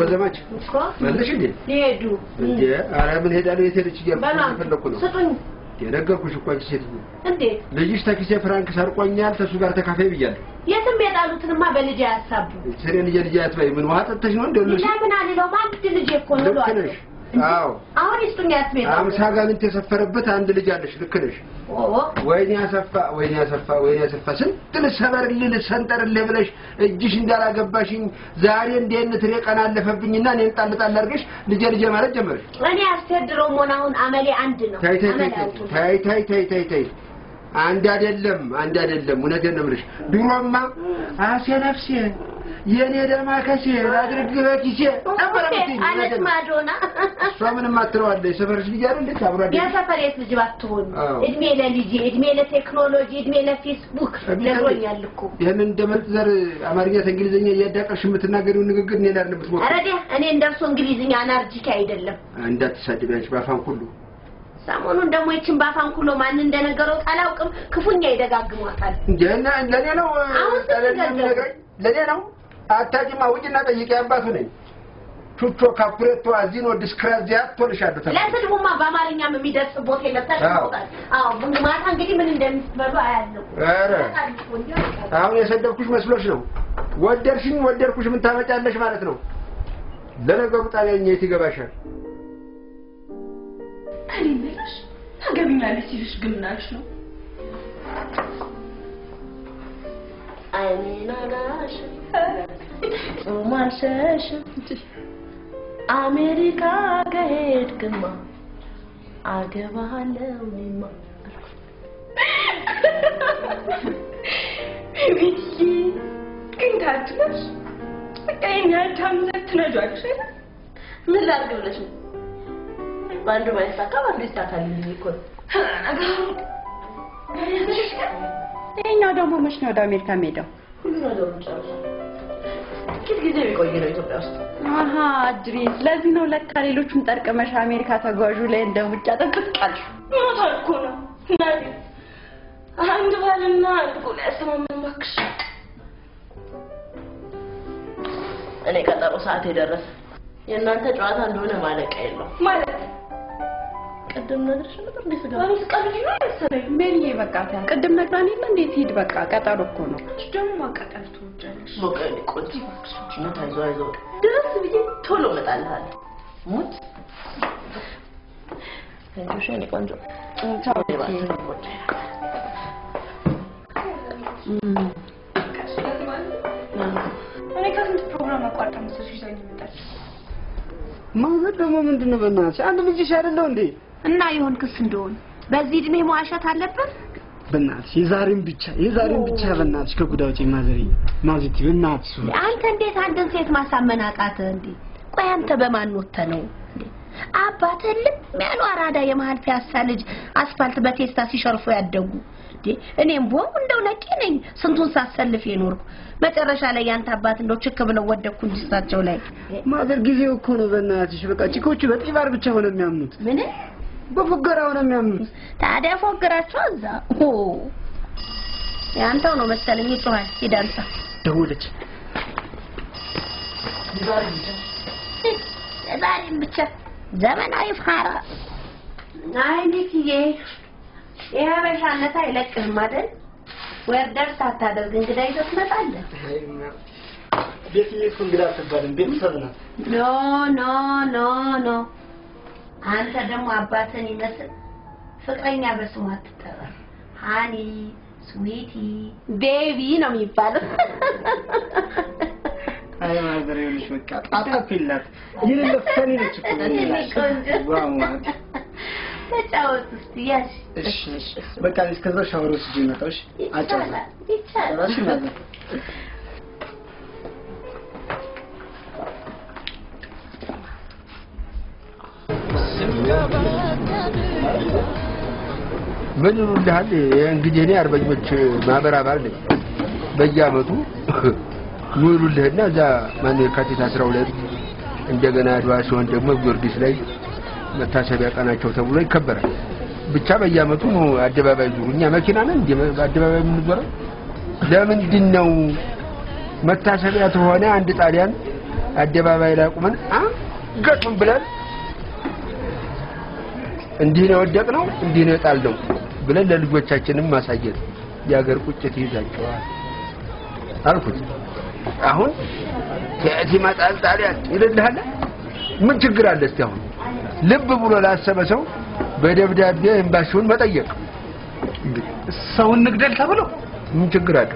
በዘማች ማለሽ እንዴ ሄዱ እንዴ አራምን ሄዳለሁ የተልጭ እያልኩ ነው ስጡኝ የነገርኩሽ እኮ አንቺ ሴት እንዴ ልጅሽ ታክሲ ፍራንክ ሰርቆኛል ተሱ ጋር ተካፋይ ብያለሁ የትም የጣሉትንማ በልጅ ያሳቡ ሰሬን ልጅ ያትባይ ምን ዋጥ ተሽ ነው እንደው ለምን አልለው ማንድ ልጅ እኮ ነው ነው አዎ አሁን ይስጡኝ ያስቤት አምሳ ጋር ተሰፈረበት አንድ ልጅ አለሽ ልክ ነሽ ወይኔ ያሰፋ ስንት ልሰበርልህ ልሰንጠርልህ ብለሽ እጅሽ እንዳላገባሽኝ ዛሬ እንደነ ትሬ ቀን አለፈብኝና እኔን ጣልጣል አድርገሽ ልጄ ማለት ጀመርሽ እኔ አስተድረው ሞናውን አመሌ አንድ ነው ታይ አንድ አይደለም እውነቴን ነው የምልሽ ድሮማ አሴ ነፍሴ የኔ ደማከሴ አድርግ በኪሴ ተበረብቲ አለት ማዶና እሷ ምንም አትረዋለች ሰፈርሽ ልጅ አይደል ታብራዲ የሰፈሬት ልጅ ባትሆን እድሜ ለቴክኖሎጂ እድሜ ለፌስቡክ ለሮኛል እኮ ይሄን እንደመንዘር አማርኛ እንግሊዝኛ እያዳቀርሽ የምትናገሪው ንግግር እኔ ላይ ለምትሞት አረዴ እኔ እንደርሶ እንግሊዝኛ አናርጂክ አይደለም እንዳትሳደቢያች ባፋን ሁሉ ሳሞኑን ደሞ ይችን ባፋን ሁሉ ማን እንደነገረው አላውቅም ክፉኛ ይደጋግሟታል እንደና ለኔ ነው ለኔ ነው አታጂማ ውጭና ጠይቄ አባቱ ነኝ ቹቾ ካፕሬቶ አዚኖ ዲስክራዚያቶ ልሻለሁ ለስልሙማ በአማርኛም የሚደርስ ቦታ የለታችሁታል አዎ ማታ እንግዲህ ምን እንደምትበሉ አያለው አረ አሁን የሰደብኩሽ መስሎሽ ነው ወደርኩሽ ምን ታመጫለሽ ማለት ነው ለነገሩ ጣሊያኛ ይትገባሻል አሪነሽ ታገቢኛለሽ ሲልሽ ግምናሽ ነው አይናናሽ ማሸሽ አሜሪካ ገሄድክማ አገባለሁማ ቢቢሲ እንታትነሽ አይኛ ታምዘት ነጃሽ ምን ላድርግ ብለሽ ነው ባንዱ ማይሳካ ባንዲስ ታካልኝ እኮ እኛው ደግሞ መች ነው ወደ አሜሪካ ሄደው ሁሉ ነገር ጨርሶ ጊዜ ቢቆይ ነው ኢትዮጵያ ውስጥ አሃ ድሪስ ለዚህ ነው ለካ ሌሎቹን ጠርቀመሽ አሜሪካ ተጓዡ ላይ እንደውጫ ተጥቃልሽ ሞታል እኮ ነው ናዲ አንድ ባልና አንድ ያሰማምን ማክሽ እኔ ቀጠሮ ሰዓት የደረሰ የእናንተ ጨዋታ እንደሆነ ማለቂያ የለው ማለት ቀደም ነገርሽ ነበር እንዴ ስጋ አሪፍ ቀልጅ ነው ያሰለኝ ሜሪዬ በቃ ቀደም ነግራኔ እንዴት ሂድ በቃ ቀጠሮ እኮ ነው ደግሞ ማቀጠል ትወጃለሽ ሞቀል ቆንጆ ማክሱች ነው ታይዞ ድረስ ብዬ ቶሎ መጣልሃል ሙት እንጆሽን ቆንጆ ቻው እኔ ከስንት ፕሮግራም አቋርጣ መስልሽ ይዘኝ መጣች ማዘር ደግሞ ምንድነው በእናትሽ አንድ ልጅሽ አይደለው እንዴ እና ይሁን ክስ እንደሆነ በዚህ እድሜ መዋሸት አለበት በእናትሽ የዛሬን ብቻ በእናትሽ ከጉዳውጪ ማዘቲ በእናትሽ አንተ እንዴት አንተን ሴት ማሳመን አቃተ እንዴ ቆይ አንተ በማን ወጥተ ነው እንዴ አባተልም ያለው አራዳ የመሃል ፒያሳ ልጅ አስፋልት በቴስታ ሲሸርፉ ያደጉ እንዴ እኔም ቦም እንደው ነቂ ነኝ ስንቱን ሳሰልፍ የኖርኩ መጨረሻ ላይ ያንተ አባት እንደው ችክ ብለው ወደኩ እንዲሳቸው ላይ ማዘር ጊዜው እኮ ነው በእናትሽ በቃ ቺኮቹ በጥባር ብቻ ሆነ የሚያምኑት ምን በፎገራው ነው የሚያምኑት ታዲያ ፎገራቸው እዛ ያንተው ነው መሰለኝ ይጮሃል ይዳንሳ ደውለች ዛሬም ብቻ ዘመናዊ ፋራ አይ ልክዬ የሀበሻነት አይለቅህም አይደል ወርደር ሳታደርግ እንግዳ ይዘህ ትመጣለህ ቤትዬ እንግዳ አትባልም ቤተሰብ ናት ኖ አንተ ደግሞ አባትን ይመስል ፍቅረኛ በስሙ አትጠራ ሃኒ ስዊቲ ቤቢ ነው የሚባለው አይ ማዘር ይልሽ በቃ አጣጣፊላት ይልፈኒ ነች እኮ ዋው ተጫወት እስቲ ያሽ እሺ በቃ እስከዛ ሻወር ወስጄ መጣሽ አጫውታ ይቻላል እሺ ማዘር ምን ይሉልሃል እንግዲህ እኔ አርበኞች ማህበር አባል ነኝ በየአመቱ ይሉልህና እዛ ማን የካቲት 12 እንደገና አድዋ ሲሆን ደግሞ ጊዮርጊስ ላይ መታሰቢያ ቀናቸው ተብሎ ይከበራል ብቻ በየአመቱ ነው አደባባይ ዙሩኛ መኪና ነን እንደ አደባባይ የምንዞረው ለምንድን ነው መታሰቢያ ተሆነ አንድ ጣሊያን አደባባይ ላይ ቆመን አንገቱን ብለን እንዲህ ነው ወደቅነው እንዲህ ነው ጣልነው ብለን ለልጆቻችንም ማሳየት ያገር ቁጭት ይዛቸዋል አልኩት አሁን ከዚህ ማጣል ጣሊያን ይልልሃል ምን ችግር አለ እስቲ አሁን ልብ ብሎ ላሰበ ሰው በደብዳቤ ኤምባሲውን መጠየቅ ሰውን ንግደል ተብሎ ምን ችግር አለ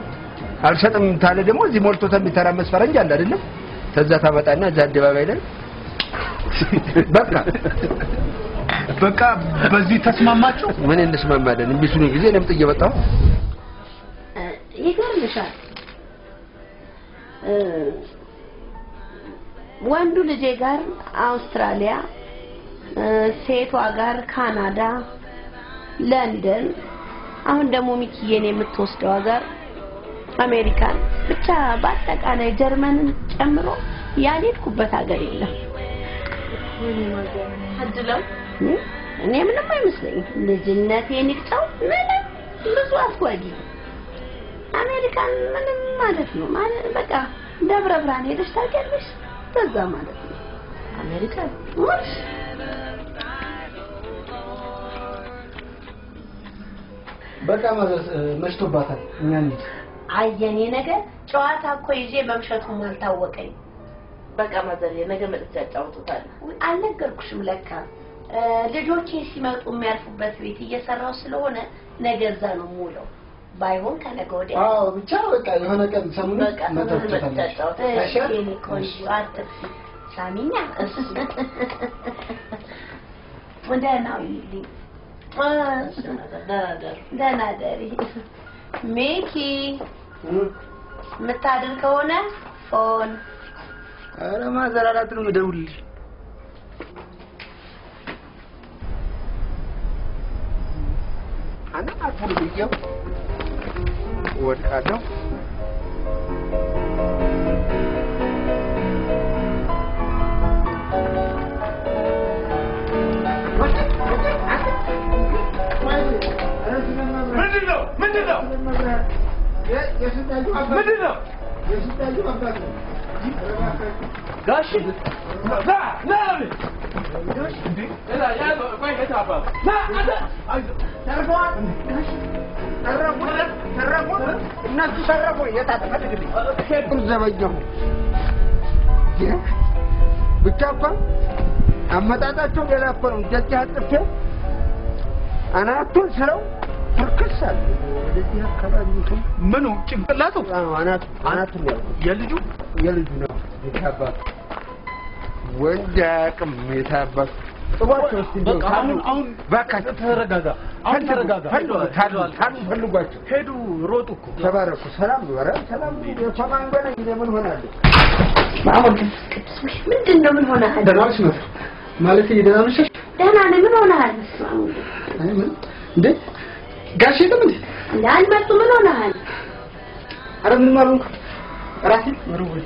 አልሰጥም ታለ ደግሞ እዚህ ሞልቶ ተሚተራመስ ፈረንጅ አለ አይደለም ተዛ ታመጣና እዛ አደባባይ ላይ በቃ በዚህ ተስማማችሁ ምን እንስማማለን እንቢሱን ጊዜ ለምጥ እየወጣው ይገርምሻል ወንዱ ልጄ ጋር አውስትራሊያ ሴቷ ጋር ካናዳ ለንደን አሁን ደግሞ ሚኪዬን የምትወስደው ሀገር አሜሪካን ብቻ በአጠቃላይ ጀርመንን ጨምሮ ያልሄድኩበት ሀገር የለም አድለው እኔ ምንም አይመስለኝም ልጅነቴን ይቅጠው ምንም ብዙ አስጓጊ አሜሪካን ምንም ማለት ነው ማለት በቃ ደብረ ብርሃን ሄደሽ ታውቂያለሽ በዛ ማለት ነው አሜሪካን ወሽ በቃ ማለት መሽቶባታል እኛ እንዴ አየኔ ነገር ጨዋታ እኮ ይዤ መምሸቱም አልታወቀኝ በቃ ማዘር ነገ መጥቼ ያጫውቱታል አልነገርኩሽም ለካ ልጆቼ ሲመጡ የሚያርፉበት ቤት እየሰራው ስለሆነ ነገ እዛ ነው ሙለው ባይሆን ከነገ ወዲያ አዎ ብቻ በቃ የሆነ ቀን ሰሙን መጥቻጫው እሺ እኔ ቆንጆ አትፍሲ ሳሚኛ ወደናው ይልኝ ደህና ደሪ ሜኪ ምታድር ከሆነ ፎን አረ ማዘራራት ነው ደውልልሽ አና አትልየው ወጣለው ምንድነው ጋሽ ና ብቻ እኮ አመጣጣቸው ሌላ እኮ ነው ደጅ አጥፌ አናቱን ስለው ተከሳል ወደዚህ አካባቢ ነው ምኑ ጭንቅላቱ አናቱ ነው የልጁ ነው የታባቱ ወንድ አቅም የታባቱ ጥባቸው እስቲ አሁን ባካችሁ ተረጋጋ ፈልጓቸው ሄዱ ሮጡ እኮ ተባረኩ ሰላም ነው ኧረ ሰላም ነው ሰማን ገና ምን ሆናለሁ ማሞት ምንድነው ምን ሆነሃል ደራሽ ነው ማለት ይደና ነሽ ደህና ነኝ ምን ሆነሃል አይ ምን እንዴ ጋሽ የለም እንዴ አልመጡ ምን ሆነሃል ኧረ ምን ማለት ራሴ ምሩል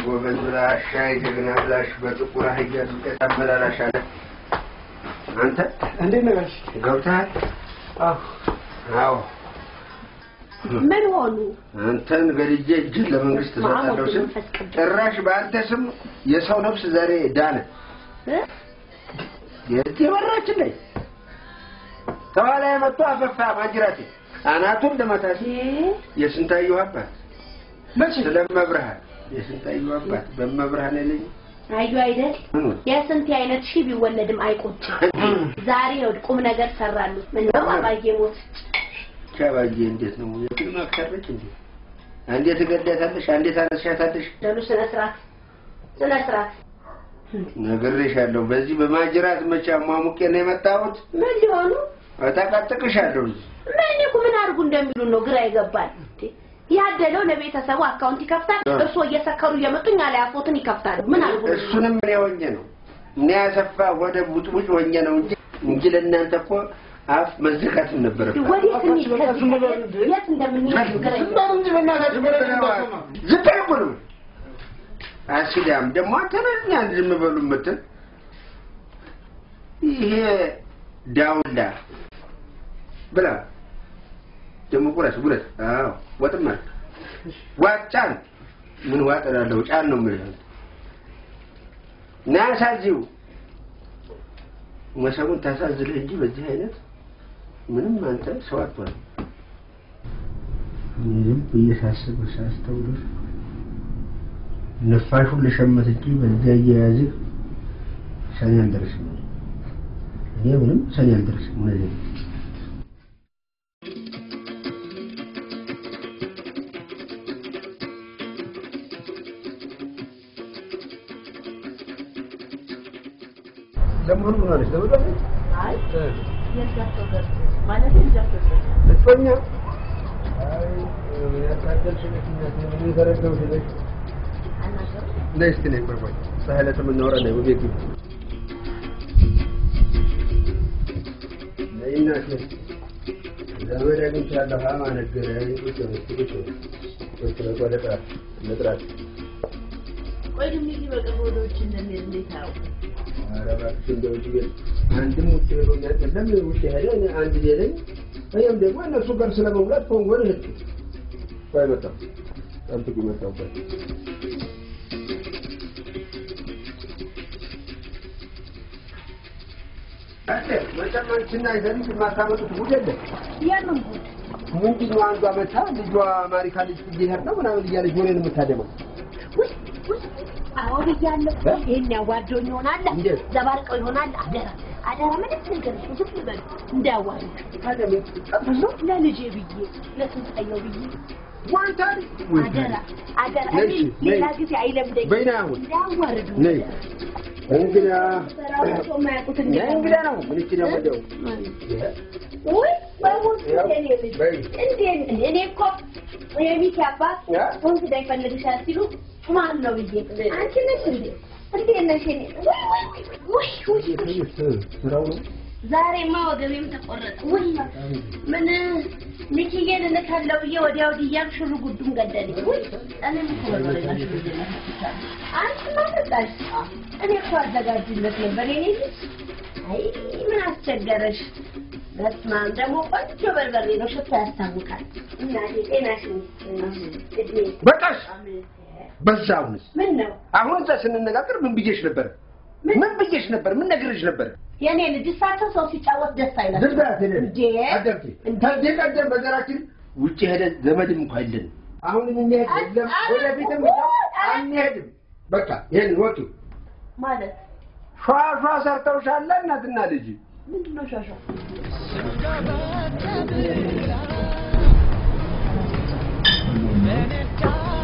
ጎበዝ ብላ ሻይ ጀግና ብላሽ በጥቁር አህያ ዱቄት አመላላሽ አለ አንተ እንዴት ነው ጋሽ? ገብተሃል? አዎ ምን ሆኑ? አንተን ገድጄ እጅን ለመንግስት ሰጣለሁ ስም ጭራሽ በአንተ ስም የሰው ነፍስ ዛሬ ዳነ። የበራችን ላይ ተዋላ የመጡ አፈፋ ማጅራቴ አናቱን ለመታሽ የስንታየው አባት መቼ ስለመብርሃን የስንታየው አባት በመብርሃን ላይ አዩ አይደል የስንት አይነት ሺ ቢወለድም አይቆጭም። ዛሬ ቁም ነገር ሰራሉ። ምን ነው አባዬ ሞት ቻባዬ እንዴት ነው የፊልም አክተርች እንዴ? አንዴ ተገዳታለሽ አንዴ ታነሻታለሽ። ደሉ ስነ ስርዓት ነግሬሻለሁ። በዚህ በማጅራት መቻ ማሙቄ ነው የመጣሁት። ምን ሊሆኑ አታቃጥቅሻለሁ። ምን አርጉ እንደሚሉ ነው ግራ ይገባል። ያደለው ለቤተሰቡ አካውንት ይከፍታል። እርሶ እየሰከሩ እየመጡኝ አለ አፎትን ይከፍታል። ምን አርጉ? እሱንም ምን ያወኘ ነው? ምን ያሰፋ ወደ ቡጥቡጭ ወኘ ነው እንጂ ለእናንተ እኮ አፍ መዘጋት ነበር። ወዴት የት እንደምንሄድ ግራ ይገባል። ዝም አሲዳም ደግሞ ተነኛ ዝም በሉ መተን ይሄ ዳውላ ብላ ደግሞ ጉረት አዎ ወጥማ ዋጫን ምን ዋጠራለው ጫን ነው ማለት ናሳጂው ወሰቡን ታሳዝልህ እንጂ በዚህ አይነት ምንም አንተ ሰው አትሆንም። ምንም በየሳስተውሉ ነፋሹን ለሸመት እንጂ በዚያ እየያዘ ሰኔ አልደረስም። እኔ ምንም ሰኔ አልደረስም ማለት ነው። ለምን ሆነ ነው ለምን አይ የዛው ገር ማለት የዛው ለቶኛ አይ ያታደልሽ ለምን ምን ተረዳው ስለሽ ليش تني بروي سهلة من نورا لي وبيجي لينا شيء زمان يقول شاء الله ما نقدر يعني كنت ولا نترات وين ميجي بقى هودوش إنه نيتاو أنا بقول دوجي عندي مشكلة لم يوشي هذا أنا عندي ديالي أيام ده ما نسوق أرسل مولات فون ولا هيك فاهم أنت أنت كم تقول أنت ما تمن سنة إذا ما تعمل تقول يا من ممكن وان قامتها لجوا أمريكا لتجيها لنا ونا وليا لجورين متهدمة أو رجال إني أودون يونالا زبارك يونالا أدرا ما نتنقل شوف لبن نداوي هذا من أبزو لا نجيبي لا تنسأيو بي وان تاني أدرا أمين لا قزي عيلم دي بيناول داورد ني انقلا ما يقول تنجي انقلا نو من كده بدو وي بقول تاني انت كوب ويمي كابا وانت دايما لدشاتيلو ما له بيجي انت نشندي انت نشندي وي ዛሬ ማወገቤም ተቆረጠ ወይ ምን ንኪየን ለካለው ይወዲያው ዲያም ሽሩ ጉዱም ገደልኝ ወይ እኔ ምትወረረ አንቺ ማጥጣሽ እኔ እኮ አዘጋጅለት ነበር የኔ አይ ምን አስቸገረሽ በስማም ደግሞ ቆንጆ በርበሬ ነው ሽታ ያስታውቃል እናቴ ጤናሽን በቃሽ በዛውንስ ምን ነው አሁን ስንነጋገር ምን ብዬሽ ነበር ምን ነግርሽ ነበር የኔ ልጅ ሳተው ሰው ሲጫወት ደስ አይላል ድርዳት እንዴ አደርኩ ተደቀደም በዘራችን ውጪ ሄደ ዘመድም እንኳን አይደለም አሁን ምን ይሄድ ወደ ቤተም አንሄድም በቃ ይሄን ወጡ ማለት ፏፏ ሰርተውሻል እናትና ልጅ ምንድነው ሻሻ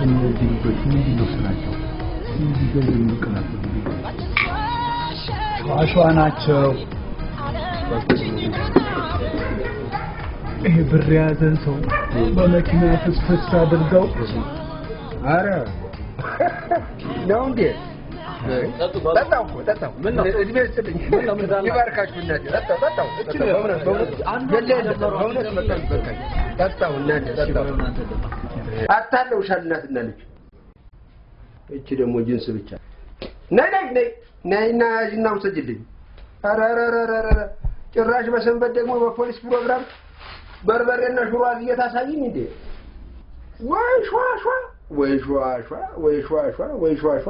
እነዚህ ምንድነው ስራቸው እንዲገኝ ይቀላሉ አሸዋ ናቸው ይሄ ብር ያዘን ሰው በመኪና ፍስፍስ አድርገው አረ ነው እንዴ ጠጣው ምን ነው እድሜ ስትልኝ ይባርካችሁ እናቴ ጠጣው ጠጣው እናቴ አታለውሻል እናትና ልጅ እቺ ደግሞ ጅንስ ብቻ ነይ ነይና እዚህና ውሰጅልኝ አራራራራ ጭራሽ በሰንበት ደግሞ በፖሊስ ፕሮግራም በርበሬና ሽሮ አዝየት አሳይኝ እንዴ ወይ ሿሿ ወይ ሿሿ ወይ ሿሿ ወይ ሿሿ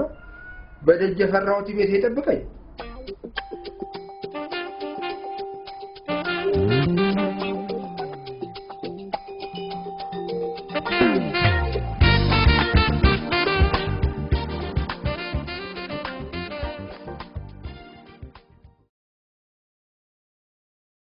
በደጅ የፈራሁት ቤት ይጠብቀኝ